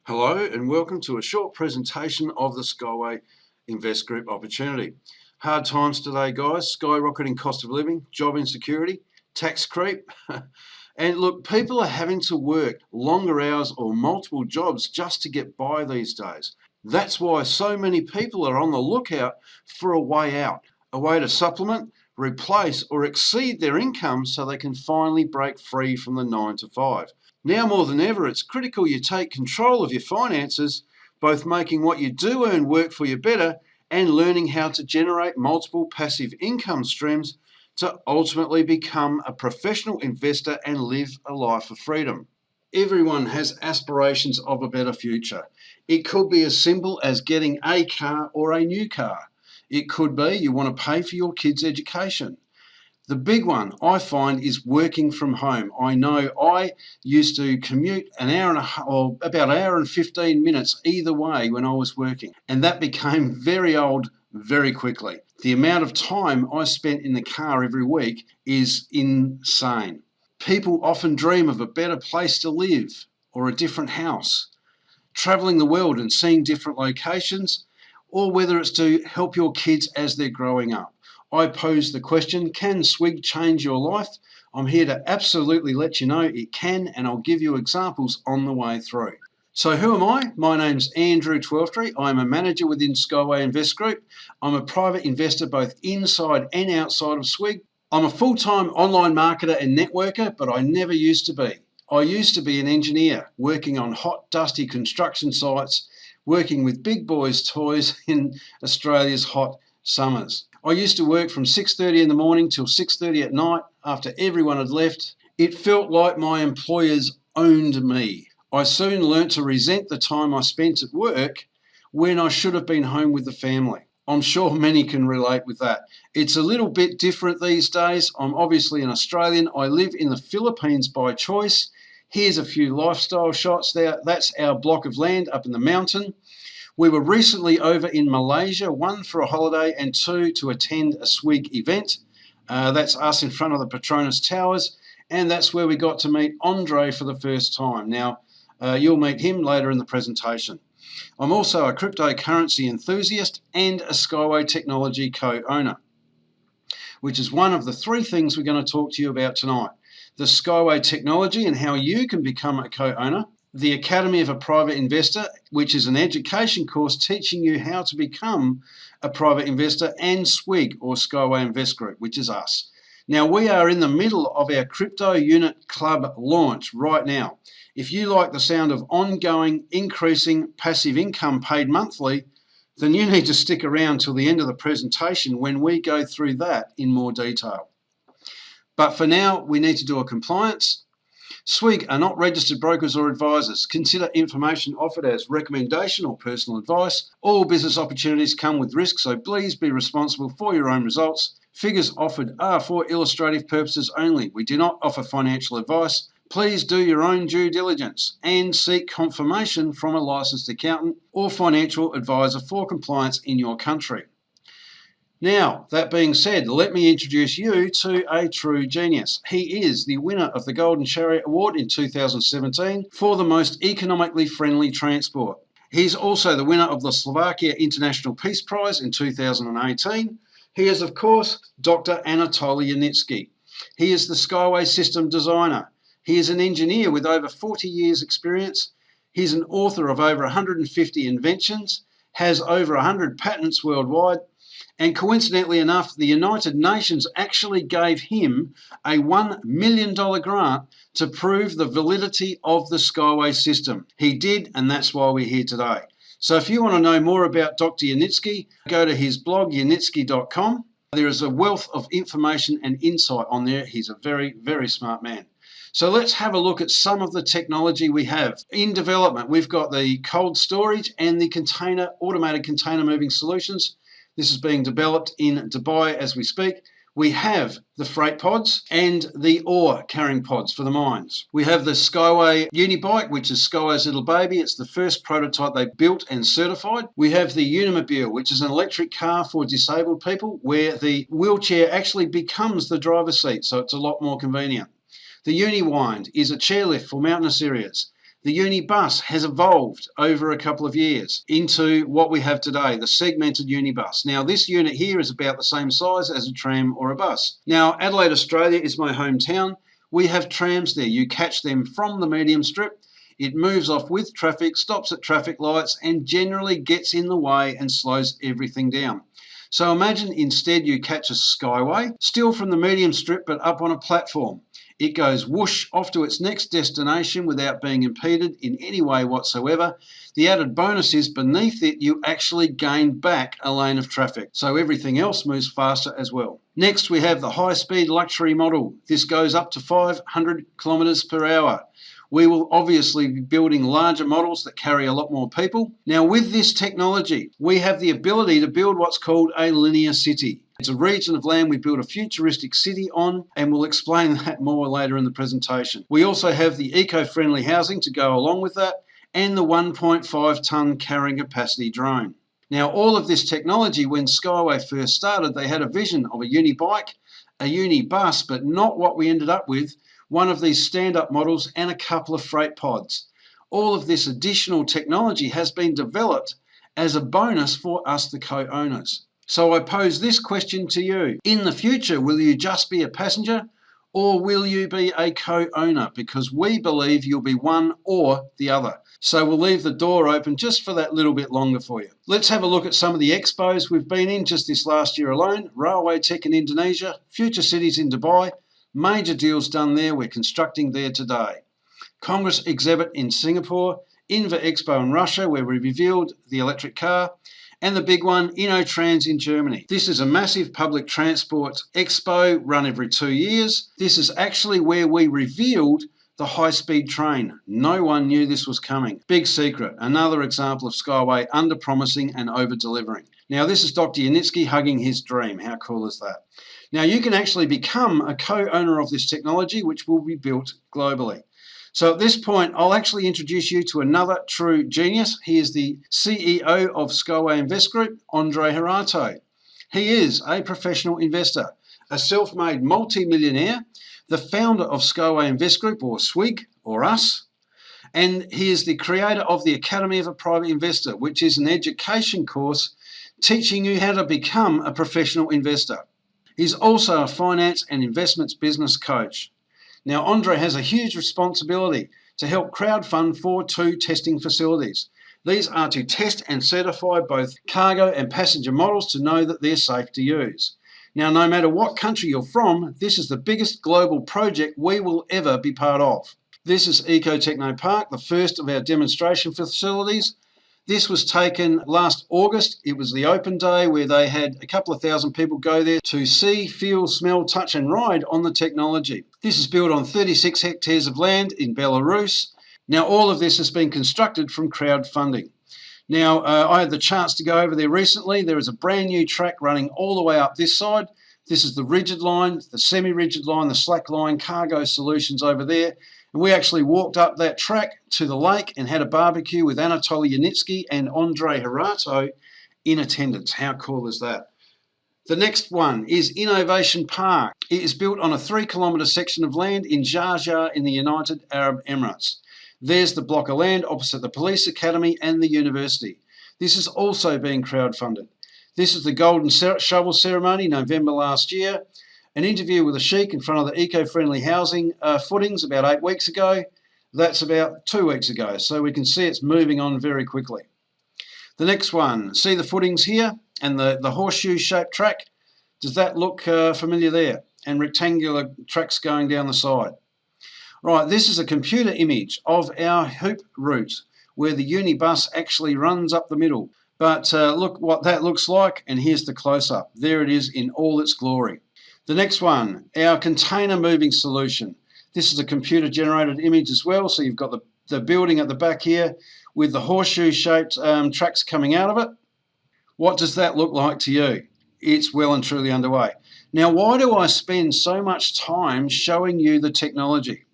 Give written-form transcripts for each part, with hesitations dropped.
Hello and welcome to a short presentation of the Skyway Invest Group opportunity. Hard times today, guys. Skyrocketing cost of living, job insecurity, tax creep. And look, people are having to work longer hours or multiple jobs just to get by these days. That's why so many people are on the lookout for a way out, a way to supplement, replace or exceed their income so they can finally break free from the 9 to 5. Now more than ever, it's critical you take control of your finances, both making what you do earn work for you better and learning how to generate multiple passive income streams to ultimately become a professional investor and live a life of freedom. Everyone has aspirations of a better future. It could be as simple as getting a car or a new car. It could be you want to pay for your kids' education. The big one I find is working from home. I know I used to commute an hour and a half, or about an hour and 15 minutes either way when I was working, and that became very old very quickly. The amount of time I spent in the car every week is insane. People often dream of a better place to live or a different house, traveling the world and seeing different locations, or whether it's to help your kids as they're growing up. I pose the question, can SWIG change your life? I'm here to absolutely let you know it can, and I'll give you examples on the way through. So who am I? My name's Andrew Twelftree. I'm a manager within Skyway Invest Group. I'm a private investor both inside and outside of SWIG. I'm a full-time online marketer and networker, but I never used to be. I used to be an engineer working on hot, dusty construction sites, working with big boys' toys in Australia's hot summers. I used to work from 6:30 in the morning till 6:30 at night after everyone had left. It felt like my employers owned me. I soon learnt to resent the time I spent at work when I should have been home with the family. I'm sure many can relate with that. It's a little bit different these days. I'm obviously an Australian. I live in the Philippines by choice. Here's a few lifestyle shots there. That's our block of land up in the mountain. We were recently over in Malaysia, one for a holiday and two to attend a SWIG event. That's us in front of the Petronas Towers, and that's where we got to meet Andre for the first time. Now, you'll meet him later in the presentation. I'm also a cryptocurrency enthusiast and a Skyway Technology co-owner, which is one of the three things we're going to talk to you about tonight. The Skyway Technology and how you can become a co-owner. The Academy of a Private Investor, which is an education course teaching you how to become a private investor, and SWIG, or Skyway Invest Group, which is us. Now, we are in the middle of our Crypto Unit Club launch right now. If you like the sound of ongoing, increasing passive income paid monthly, then you need to stick around till the end of the presentation when we go through that in more detail. But for now, we need to do a compliance. SWIG are not registered brokers or advisors. Consider information offered as recommendation or personal advice. All business opportunities come with risk, so please be responsible for your own results. Figures offered are for illustrative purposes only. We do not offer financial advice. Please do your own due diligence and seek confirmation from a licensed accountant or financial advisor for compliance in your country. Now, that being said, let me introduce you to a true genius. He is the winner of the Golden Chariot Award in 2017 for the most economically friendly transport. He's also the winner of the Slovakia International Peace Prize in 2018. He is, of course, Dr. Anatoly Yanitsky. He is the Skyway system designer. He is an engineer with over 40 years' experience. He's an author of over 150 inventions, has over 100 patents worldwide, and coincidentally enough, the United Nations actually gave him a $1 million grant to prove the validity of the Skyway system. He did, and that's why we're here today. So if you want to know more about Dr. Yanitsky, go to his blog, yanitsky.com. There is a wealth of information and insight on there. He's a very, very smart man. So let's have a look at some of the technology we have. In development, we've got the cold storage and the automated container moving solutions. This is being developed in Dubai as we speak. We have the freight pods and the ore carrying pods for the mines. We have the Skyway Unibike, which is Skyway's little baby. It's the first prototype they built and certified. We have the Unimobile, which is an electric car for disabled people where the wheelchair actually becomes the driver's seat, so it's a lot more convenient. The Uniwind is a chairlift for mountainous areas. The uni bus has evolved over a couple of years into what we have today, the segmented uni bus. Now, this unit here is about the same size as a tram or a bus. Now, Adelaide, Australia is my hometown. We have trams there. You catch them from the medium strip. It moves off with traffic, stops at traffic lights, and generally gets in the way and slows everything down. So imagine instead you catch a Skyway, still from the medium strip but up on a platform. It goes whoosh off to its next destination without being impeded in any way whatsoever. The added bonus is beneath it you actually gain back a lane of traffic, so everything else moves faster as well. Next we have the high-speed luxury model. This goes up to 500 kilometres per hour. We will obviously be building larger models that carry a lot more people. Now with this technology, we have the ability to build what's called a linear city. It's a region of land we build a futuristic city on, and we'll explain that more later in the presentation. We also have the eco-friendly housing to go along with that, and the 1.5 tonne carrying capacity drone. Now all of this technology, when Skyway first started, they had a vision of a uni bike, a uni bus, but not what we ended up with, one of these stand-up models and a couple of freight pods. All of this additional technology has been developed as a bonus for us, the co-owners. So I pose this question to you. In the future, will you just be a passenger or will you be a co-owner? Because we believe you'll be one or the other. So we'll leave the door open just for that little bit longer for you. Let's have a look at some of the expos we've been in just this last year alone. Railway Tech in Indonesia, Future Cities in Dubai, major deals done there. We're constructing there today. Congress Exhibit in Singapore, Inva Expo in Russia, where we revealed the electric car, and the big one, InnoTrans in Germany. This is a massive public transport expo run every 2 years. This is actually where we revealed the high-speed train. No one knew this was coming. Big secret. Another example of Skyway under-promising and over-delivering. Now this is Dr. Yanitsky hugging his dream. How cool is that? Now you can actually become a co-owner of this technology, which will be built globally. So at this point, I'll actually introduce you to another true genius. He is the CEO of Skyway Invest Group, Andre Herato. He is a professional investor, a self-made multi-millionaire, the founder of Skyway Invest Group, or SWIG, or us, and he is the creator of the Academy of a Private Investor, which is an education course teaching you how to become a professional investor. He's also a finance and investments business coach. Now, Andre has a huge responsibility to help crowdfund for 2 testing facilities. These are to test and certify both cargo and passenger models to know that they're safe to use. Now, no matter what country you're from, this is the biggest global project we will ever be part of. This is Eco Techno Park, the first of our demonstration facilities. This was taken last August. It was the open day where they had a couple of thousand people go there to see, feel, smell, touch and ride on the technology. This is built on 36 hectares of land in Belarus. Now all of this has been constructed from crowdfunding. Now I had the chance to go over there recently. There is a brand new track running all the way up this side. This is the rigid line, the semi-rigid line, the slack line, cargo solutions over there. And we actually walked up that track to the lake and had a barbecue with Anatoly Yanitsky and Andre Herato in attendance. How cool is that? The next one is Innovation Park. It is built on a 3-kilometre section of land in Sharjah in the United Arab Emirates. There's the block of land opposite the police academy and the university. This is also being crowdfunded. This is the golden shovel ceremony, November last year. An interview with a sheikh in front of the eco-friendly housing footings about 8 weeks ago. That's about 2 weeks ago. So we can see it's moving on very quickly. The next one, see the footings here and the horseshoe-shaped track? Does that look familiar there? And rectangular tracks going down the side. Right, this is a computer image of our hoop route where the uni bus actually runs up the middle. But look what that looks like, and here's the close-up. There it is in all its glory. The next one, our container moving solution. This is a computer-generated image as well, so you've got the building at the back here with the horseshoe-shaped tracks coming out of it. What does that look like to you? It's well and truly underway. Now, why do I spend so much time showing you the technology?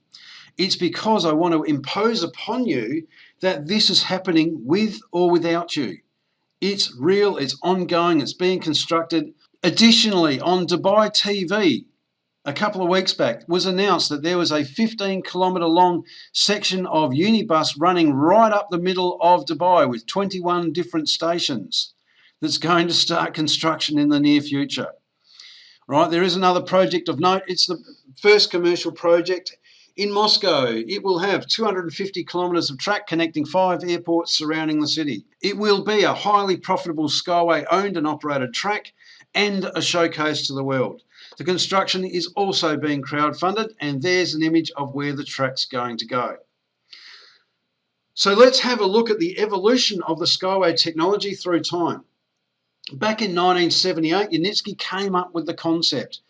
It's because I want to impose upon you that this is happening with or without you. It's real, it's ongoing, it's being constructed. Additionally, on Dubai TV, a couple of weeks back was announced that there was a 15-kilometre long section of Unibus running right up the middle of Dubai with 21 different stations that's going to start construction in the near future. Right, there is another project of note. It's the first commercial project in Moscow. It will have 250 kilometres of track connecting 5 airports surrounding the city. It will be a highly profitable Skyway owned and operated track and a showcase to the world. The construction is also being crowdfunded, and there's an image of where the track's going to go. So let's have a look at the evolution of the Skyway technology through time. Back in 1978, Yunitsky came up with the concept.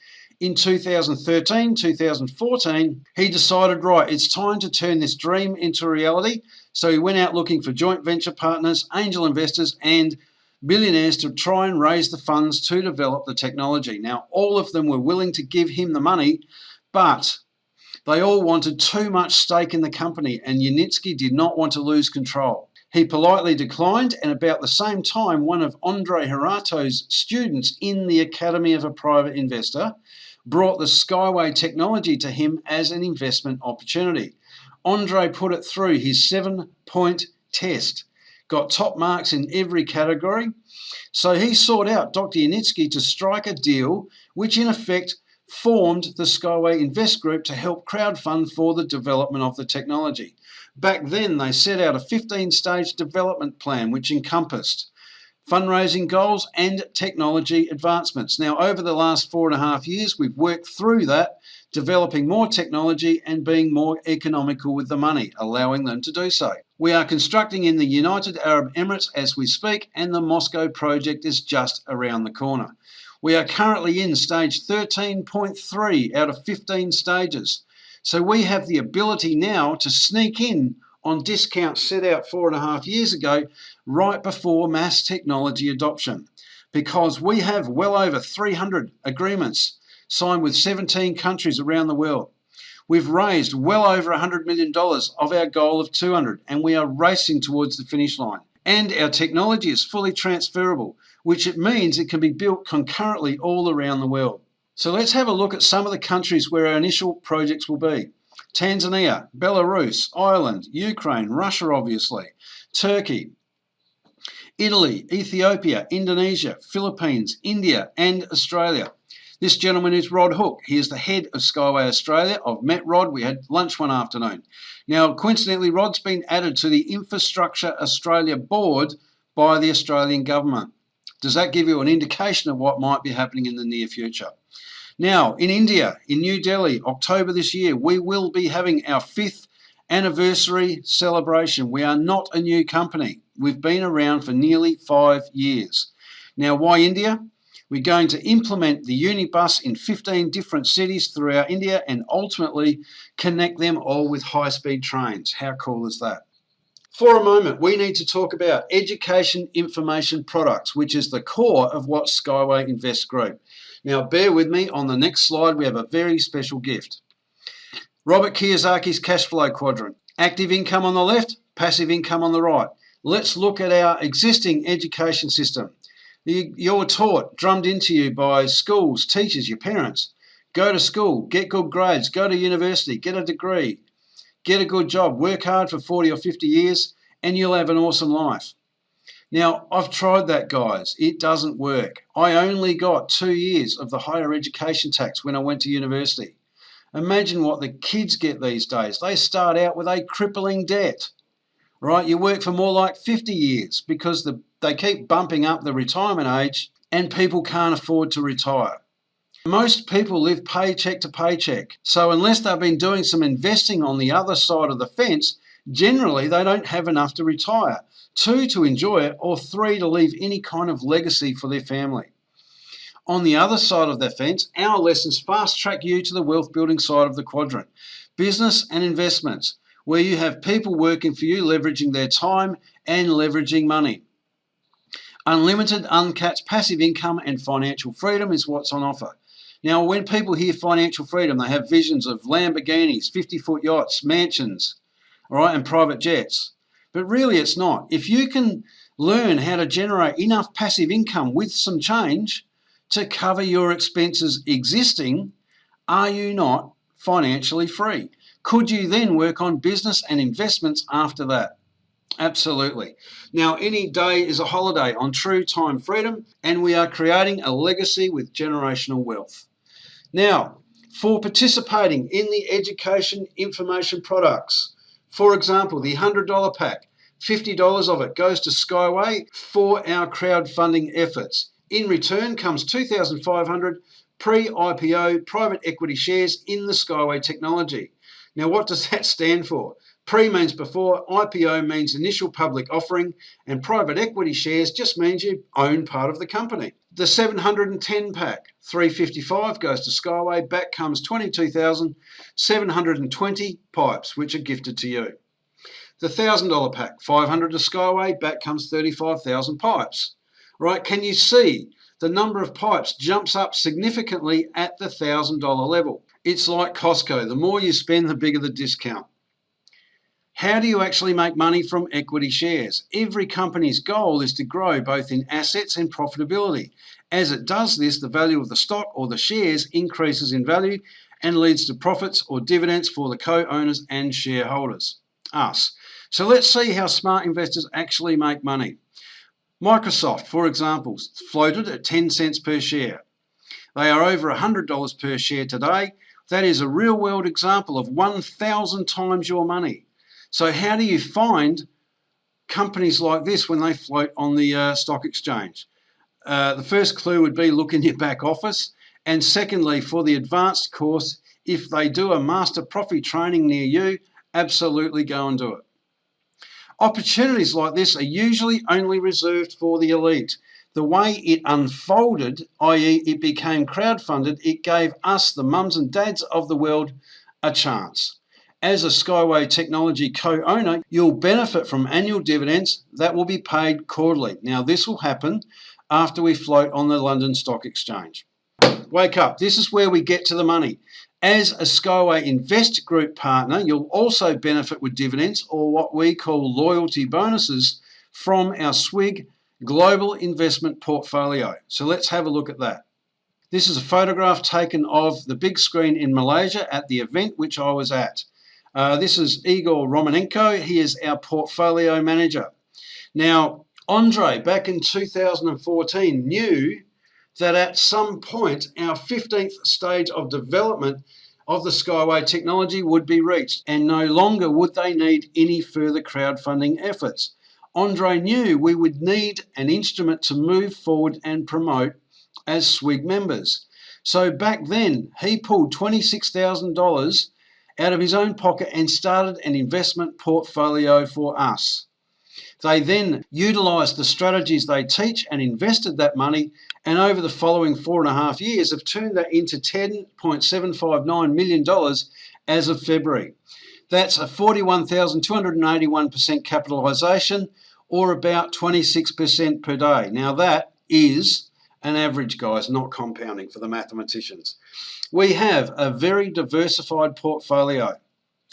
In 2013, 2014, he decided, right, it's time to turn this dream into reality. So he went out looking for joint venture partners, angel investors, and billionaires to try and raise the funds to develop the technology. Now, all of them were willing to give him the money, but they all wanted too much stake in the company, and Yunitsky did not want to lose control. He politely declined, and about the same time, one of Andrei Hirato's students in the Academy of a Private Investor brought the Skyway technology to him as an investment opportunity. Andrei put it through his 7-point test, got top marks in every category. So he sought out Dr. Yunitsky to strike a deal which in effect formed the Skyway Invest Group to help crowdfund for the development of the technology. Back then they set out a 15-stage development plan which encompassed fundraising goals and technology advancements. Now, over the last 4.5 years, we've worked through that, developing more technology and being more economical with the money, allowing them to do so. We are constructing in the United Arab Emirates as we speak, and the Moscow project is just around the corner. We are currently in stage 13.3 out of 15 stages. So we have the ability now to sneak in on discounts set out 4.5 years ago, right before mass technology adoption, because we have well over 300 agreements signed with 17 countries around the world. We've raised well over $100 million of our goal of 200, and we are racing towards the finish line. And our technology is fully transferable, which it means it can be built concurrently all around the world. So let's have a look at some of the countries where our initial projects will be. Tanzania, Belarus, Ireland, Ukraine, Russia obviously, Turkey, Italy, Ethiopia, Indonesia, Philippines, India and Australia. This gentleman is Rod Hook. He is the head of Skyway Australia. I've met Rod. We had lunch one afternoon. Now, coincidentally, Rod's been added to the Infrastructure Australia board by the Australian government. Does that give you an indication of what might be happening in the near future? Now, in India, in New Delhi, October this year, we will be having our 5th anniversary celebration. We are not a new company. We've been around for nearly 5 years. Now, why India? We're going to implement the Unibus in 15 different cities throughout India and ultimately connect them all with high-speed trains. How cool is that? For a moment, we need to talk about education information products, which is the core of what Skyway Invest Group. Now, bear with me. On the next slide, we have a very special gift. Robert Kiyosaki's cash flow quadrant. Active income on the left, passive income on the right. Let's look at our existing education system. You're taught, drummed into you by schools, teachers, your parents. Go to school, get good grades, go to university, get a degree, get a good job, work hard for 40 or 50 years, and you'll have an awesome life. Now, I've tried that, guys. It doesn't work. I only got 2 years of the higher education tax when I went to university. Imagine what the kids get these days. They start out with a crippling debt, right? You work for more like 50 years because they keep bumping up the retirement age and people can't afford to retire. Most people live paycheck to paycheck. So unless they've been doing some investing on the other side of the fence, generally they don't have enough to retire. 2, to enjoy it, or 3, to leave any kind of legacy for their family. On the other side of the fence, our lessons fast track you to the wealth building side of the quadrant. Business and investments, where you have people working for you, leveraging their time and leveraging money. Unlimited, uncapped passive income and financial freedom is what's on offer. Now, when people hear financial freedom, they have visions of Lamborghinis, 50-foot yachts, mansions, all right, and private jets. But really it's not. If you can learn how to generate enough passive income with some change to cover your expenses existing Are you not financially free? Could you then work on business and investments after that? Absolutely. Now, any day is a holiday on true time freedom, and we are creating a legacy with generational wealth. Now, for participating in the education information products, for example, the $100 pack, $50 of it goes to Skyway for our crowdfunding efforts. In return comes $2,500 pre-IPO private equity shares in the Skyway technology. Now, what does that stand for? Pre means before, IPO means initial public offering, and private equity shares just means you own part of the company. The 710 pack, $355 goes to Skyway, back comes 22,720 pipes, which are gifted to you. The $1,000 pack, $500 to Skyway, back comes 35,000 pipes. Right, can you see the number of pipes jumps up significantly at the $1,000 level? It's like Costco, the more you spend, the bigger the discount. How do you actually make money from equity shares? Every company's goal is to grow both in assets and profitability. As it does this, the value of the stock or the shares increases in value and leads to profits or dividends for the co-owners and shareholders, us. So let's see how smart investors actually make money. Microsoft, for example, floated at 10 cents per share. They are over $100 per share today. That is a real-world example of 1,000 times your money. So how do you find companies like this when they float on the stock exchange? The first clue would be look in your back office. And secondly, for the advanced course, if they do a master profit training near you, absolutely go and do it. Opportunities like this are usually only reserved for the elite. The way it unfolded, i.e. it became crowdfunded, it gave us, the mums and dads of the world, a chance. As a Skyway technology co-owner, you'll benefit from annual dividends that will be paid quarterly. Now, this will happen after we float on the London Stock Exchange. Wake up. This is where we get to the money. As a Skyway Invest Group partner, you'll also benefit with dividends, or what we call loyalty bonuses, from our SWIG Global Investment Portfolio. So let's have a look at that. This is a photograph taken of the big screen in Malaysia at the event which I was at. This is Igor Romanenko. He is our portfolio manager. Now, Andre, back in 2014, knew that at some point our 15th stage of development of the Skyway technology would be reached, and no longer would they need any further crowdfunding efforts. Andre knew we would need an instrument to move forward and promote as SWIG members. So back then, he pulled $26,000 out of his own pocket and started an investment portfolio for us. They then utilised the strategies they teach and invested that money, and over the following 4.5 years have turned that into $10.759 million as of February. That's a 41,281% capitalisation, or about 26% per day. Now that is an average, guys, not compounding for the mathematicians. We have a very diversified portfolio.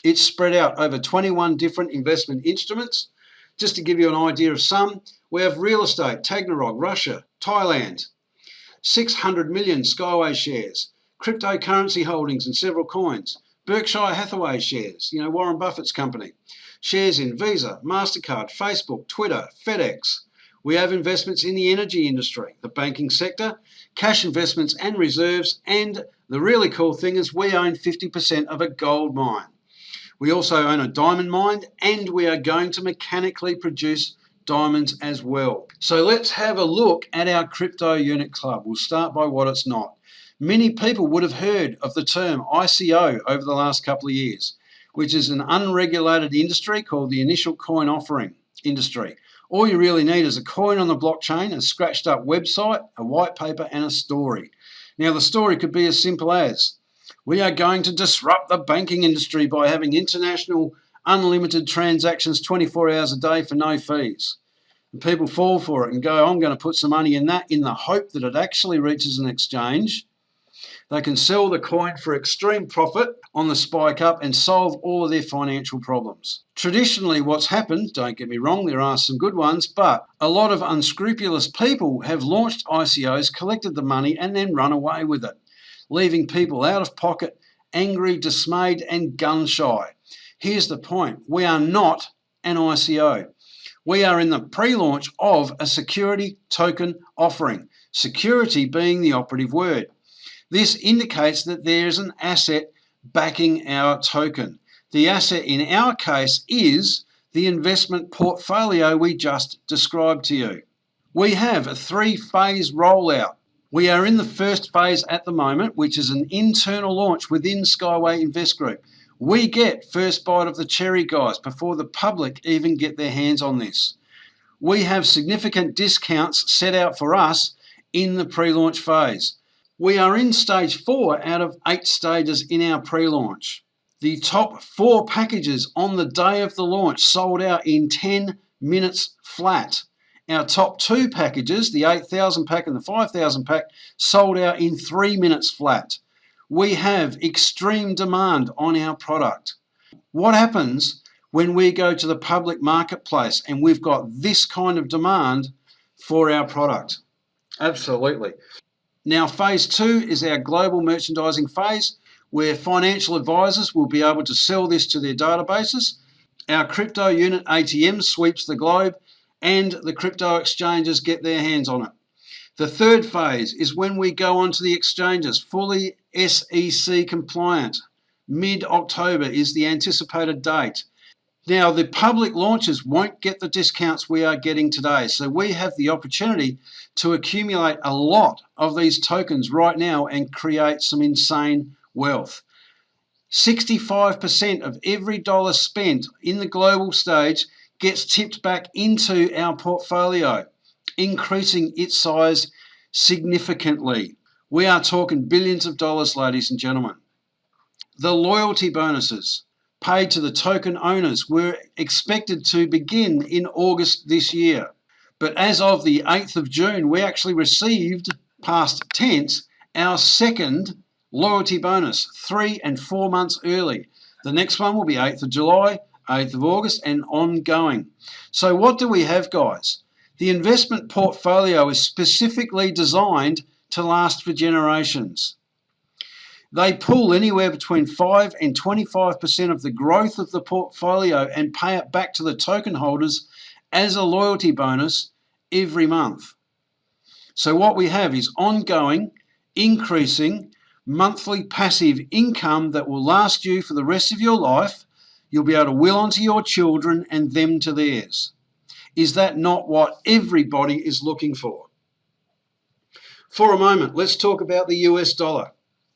It's spread out over 21 different investment instruments. Just to give you an idea of some, we have real estate, Tagnarog, Russia, Thailand, 600 million Skyway shares, cryptocurrency holdings in several coins, Berkshire Hathaway shares, Warren Buffett's company, shares in Visa, MasterCard, Facebook, Twitter, FedEx. We have investments in the energy industry, the banking sector, cash investments and reserves, and the really cool thing is we own 50% of a gold mine. We also own a diamond mine, and we are going to mechanically produce diamonds as well. So let's have a look at our crypto unit club. We'll start by what it's not. Many people would have heard of the term ICO over the last couple of years, which is an unregulated industry called the initial coin offering industry. All you really need is a coin on the blockchain, a scratched up website, a white paper, and a story. Now, the story could be as simple as, we are going to disrupt the banking industry by having international unlimited transactions 24 hours a day for no fees. And people fall for it and go, I'm going to put some money in that in the hope that it actually reaches an exchange. They can sell the coin for extreme profit on the spike up and solve all of their financial problems. Traditionally, what's happened, don't get me wrong, there are some good ones, but a lot of unscrupulous people have launched ICOs, collected the money, and then run away with it. leaving people out of pocket, angry, dismayed, and gun-shy. Here's the point. We are not an ICO. We are in the pre-launch of a security token offering, security being the operative word. This indicates that there is an asset backing our token. The asset in our case is the investment portfolio we just described to you. We have a 3-phase rollout. We are in the first phase at the moment, which is an internal launch within Skyway Invest Group. We get first bite of the cherry, guys, before the public even get their hands on this. We have significant discounts set out for us in the pre-launch phase. We are in stage 4 out of 8 stages in our pre-launch. The top 4 packages on the day of the launch sold out in 10 minutes flat. Our top 2 packages, the 8,000 pack and the 5,000 pack, sold out in 3 minutes flat. We have extreme demand on our product. What happens when we go to the public marketplace and we've got this kind of demand for our product? Absolutely. Now, phase 2 is our global merchandising phase, where financial advisors will be able to sell this to their databases. Our crypto unit ATM sweeps the globe, and the crypto exchanges get their hands on it. The third phase is when we go onto the exchanges, fully SEC compliant. Mid-October is the anticipated date. Now, the public launches won't get the discounts we are getting today, so we have the opportunity to accumulate a lot of these tokens right now and create some insane wealth. 65% of every dollar spent in the global stage gets tipped back into our portfolio, increasing its size significantly. We are talking billions of dollars, ladies and gentlemen. The loyalty bonuses paid to the token owners were expected to begin in August this year. But as of the 8th of June, we actually received, past tense, our second loyalty bonus 3 and 4 months early. The next one will be 8th of July, 8th of August, and ongoing. So what do we have, guys? The investment portfolio is specifically designed to last for generations. They pull anywhere between 5 and 25% of the growth of the portfolio and pay it back to the token holders as a loyalty bonus every month. So what we have is ongoing, increasing, monthly passive income that will last you for the rest of your life. You'll be able to will onto your children and them to theirs. Is that not what everybody is looking for? For a moment, let's talk about the US dollar.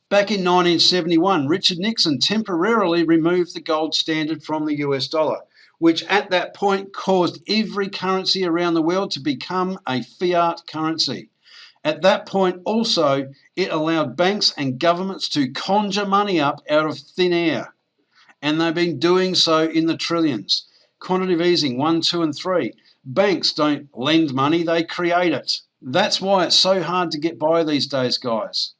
Back in 1971, Richard Nixon temporarily removed the gold standard from the US dollar, which at that point caused every currency around the world to become a fiat currency. At that point also, it allowed banks and governments to conjure money up out of thin air. And they've been doing so in the trillions. Quantitative easing 1, 2, and 3. Banks don't lend money, they create it. That's why it's so hard to get by these days, guys.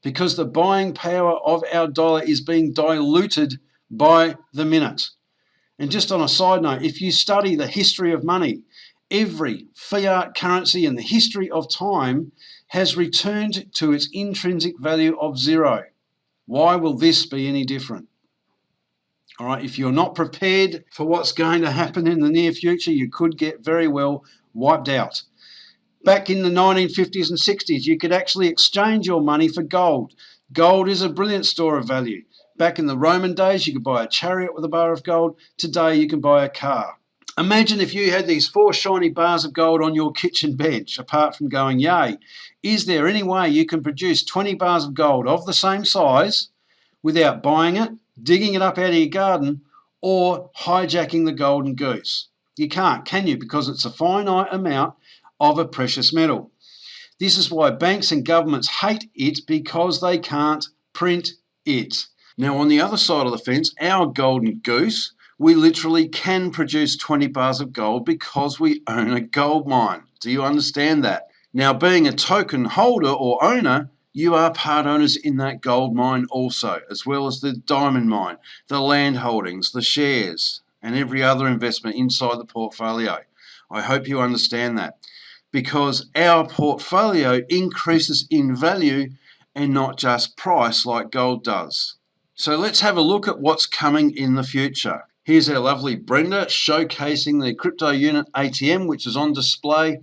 Because the buying power of our dollar is being diluted by the minute. And just on a side note, if you study the history of money, every fiat currency in the history of time has returned to its intrinsic value of 0. Why will this be any different? All right, if you're not prepared for what's going to happen in the near future, you could get very well wiped out. Back in the 1950s and 60s, you could actually exchange your money for gold. Gold is a brilliant store of value. Back in the Roman days, you could buy a chariot with a bar of gold. Today, you can buy a car. Imagine if you had these 4 shiny bars of gold on your kitchen bench, apart from going, yay. Is there any way you can produce 20 bars of gold of the same size without buying it, digging it up out of your garden, or hijacking the golden goose? You can't, can you? Because it's a finite amount of a precious metal. This is why banks and governments hate it, because they can't print it. Now, on the other side of the fence, our golden goose, we literally can produce 20 bars of gold because we own a gold mine. Do you understand that? Now, being a token holder or owner, you are part owners in that gold mine also, as well as the diamond mine, the land holdings, the shares, and every other investment inside the portfolio. I hope you understand that, because our portfolio increases in value and not just price like gold does. So let's have a look at what's coming in the future. Here's our lovely Brenda showcasing the crypto unit ATM, which is on display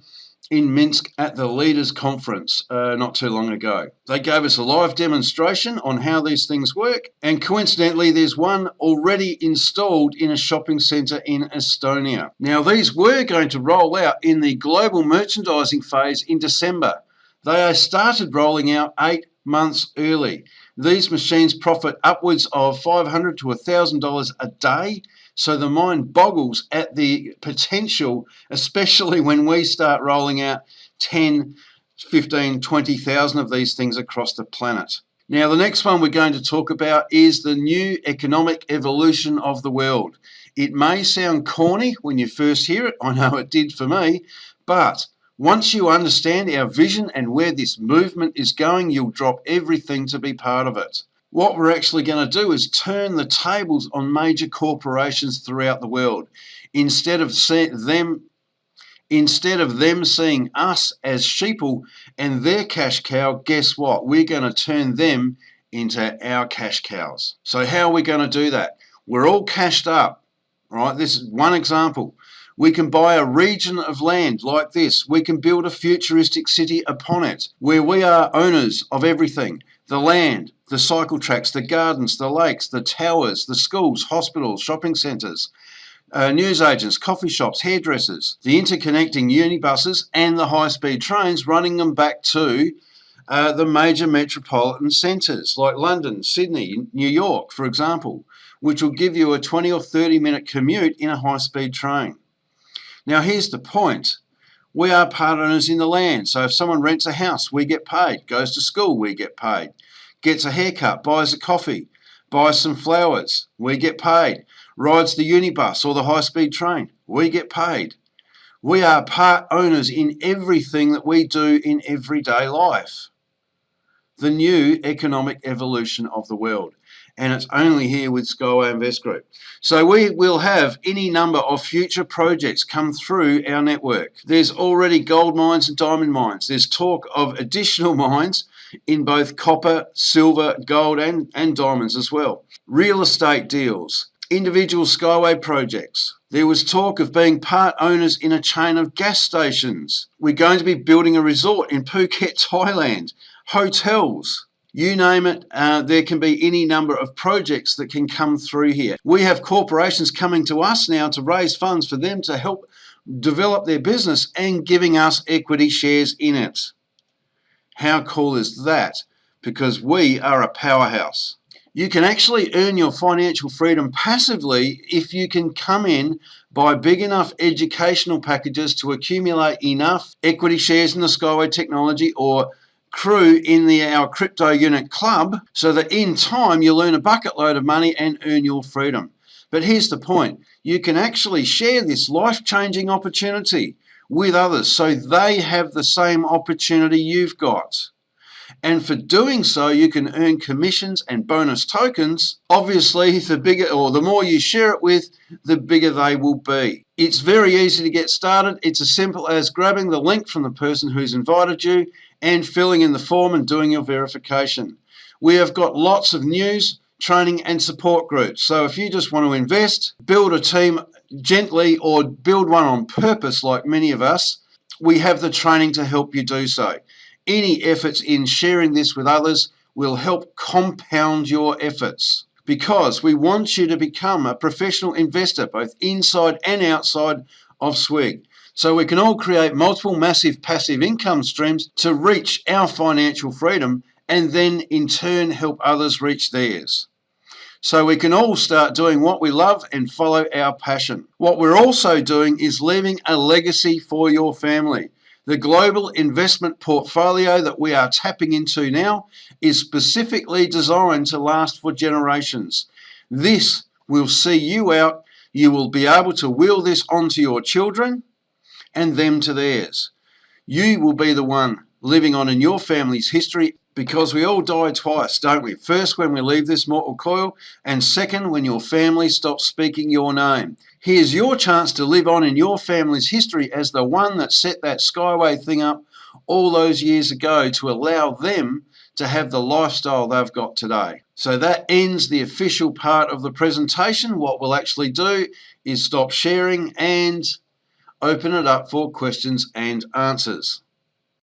in Minsk at the Leaders Conference not too long ago. They gave us a live demonstration on how these things work, and coincidentally there's one already installed in a shopping centre in Estonia. Now these were going to roll out in the global merchandising phase in December. They started rolling out 8 months early. These machines profit upwards of $500 to $1,000 a day. So the mind boggles at the potential, especially when we start rolling out 10, 15, 20,000 of these things across the planet. Now, the next one we're going to talk about is the new economic evolution of the world. It may sound corny when you first hear it. I know it did for me, but once you understand our vision and where this movement is going, you'll drop everything to be part of it. What we're actually going to do is turn the tables on major corporations throughout the world. Instead of them seeing us as sheeple and their cash cow, guess what? We're going to turn them into our cash cows. So how are we going to do that? We're all cashed up, right? This is one example. We can buy a region of land like this. We can build a futuristic city upon it where we are owners of everything. The land, the cycle tracks, the gardens, the lakes, the towers, the schools, hospitals, shopping centres, newsagents, coffee shops, hairdressers, the interconnecting unibuses and the high-speed trains running them back to the major metropolitan centres like London, Sydney, New York, for example, which will give you a 20 or 30-minute commute in a high-speed train. Now, here's the point. We are part owners in the land. So if someone rents a house, we get paid. Goes to school, we get paid. Gets a haircut, buys a coffee, buys some flowers, we get paid. Rides the unibus or the high-speed train, we get paid. We are part owners in everything that we do in everyday life. The new economic evolution of the world. And it's only here with Skyway Invest Group. So we will have any number of future projects come through our network. There's already gold mines and diamond mines. There's talk of additional mines in both copper, silver, gold and diamonds as well. Real estate deals, individual Skyway projects. There was talk of being part owners in a chain of gas stations. We're going to be building a resort in Phuket, Thailand, hotels. You name it, there can be any number of projects that can come through here. We have corporations coming to us now to raise funds for them to help develop their business and giving us equity shares in it. How cool is that? Because we are a powerhouse. You can actually earn your financial freedom passively if you can come in, buy big enough educational packages to accumulate enough equity shares in the Skyway technology or crew in our crypto unit club so that in time you'll earn a bucket load of money and earn your freedom. But here's the point. You can actually share this life-changing opportunity with others so they have the same opportunity you've got. And for doing so, you can earn commissions and bonus tokens. Obviously, the bigger or the more you share it with, the bigger they will be. It's very easy to get started. It's as simple as grabbing the link from the person who's invited you and filling in the form and doing your verification. We have got lots of news, training and support groups. So if you just want to invest, build a team gently or build one on purpose like many of us, we have the training to help you do so. Any efforts in sharing this with others will help compound your efforts because we want you to become a professional investor both inside and outside of SWIG. So we can all create multiple massive passive income streams to reach our financial freedom and then in turn help others reach theirs. So we can all start doing what we love and follow our passion. What we're also doing is leaving a legacy for your family. The global investment portfolio that we are tapping into now is specifically designed to last for generations. This will see you out. You will be able to will this onto your children and them to theirs. You will be the one living on in your family's history because we all die twice, don't we? First, when we leave this mortal coil, and second, when your family stops speaking your name. Here's your chance to live on in your family's history as the one that set that Skyway thing up all those years ago to allow them to have the lifestyle they've got today. So that ends the official part of the presentation. What we'll actually do is stop sharing and open it up for questions and answers.